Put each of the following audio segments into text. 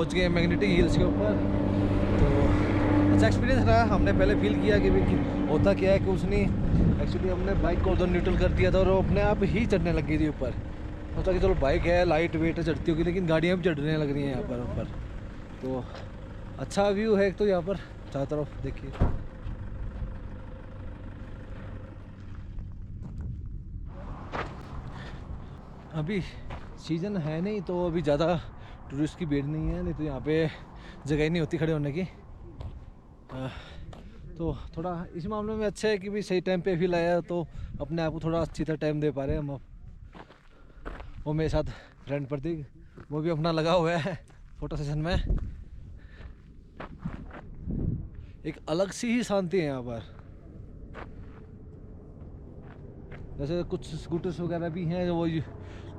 पहुंच गए magnetic hills के ऊपर। तो अच्छा एक्सपीरियंस रहा। हमने पहले फील किया कि होता क्या है कि उसने एक्चुअली हमने बाइक को उधर न्यूट्रल कर दिया था और वो अपने आप ही चढ़ने लग गई थी ऊपर। सोचा कि चलो बाइक है लाइट वेट चढ़ती होगी, लेकिन गाड़ियाँ भी चढ़ने लग रही हैं यहाँ पर ऊपर। तो अच्छा व्यू है एक तो यहाँ पर चारों तरफ देखिए। अभी सीज़न है नहीं तो अभी ज़्यादा टूरिस्ट की भीड़ नहीं है, नहीं तो यहाँ पे जगह ही नहीं होती खड़े होने की। तो थोड़ा इस मामले में अच्छा है कि भाई सही टाइम पे फील आया, तो अपने आप को थोड़ा अच्छी तरह टाइम दे पा रहे हैं हम। वो मेरे साथ फ्रेंड प्रतीक, वो भी अपना लगा हुआ है फोटो सेशन में। एक अलग सी ही शांति है यहाँ पर। जैसे कुछ स्कूटर्स वगैरह भी हैं जो वो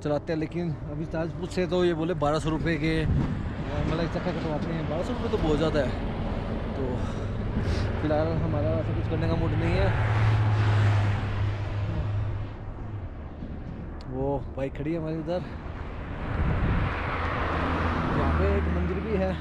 चलाते हैं, लेकिन अभी चार्ज पूछे तो ये बोले 1200 रुपये के मतलब एक चक्कर कटवाते हैं। 1200 रुपये तो बहुत ज़्यादा है। तो फिलहाल हमारा ऐसा कुछ करने का मूड नहीं है। वो बाइक खड़ी है हमारी उधर। यहाँ पे एक मंदिर भी है।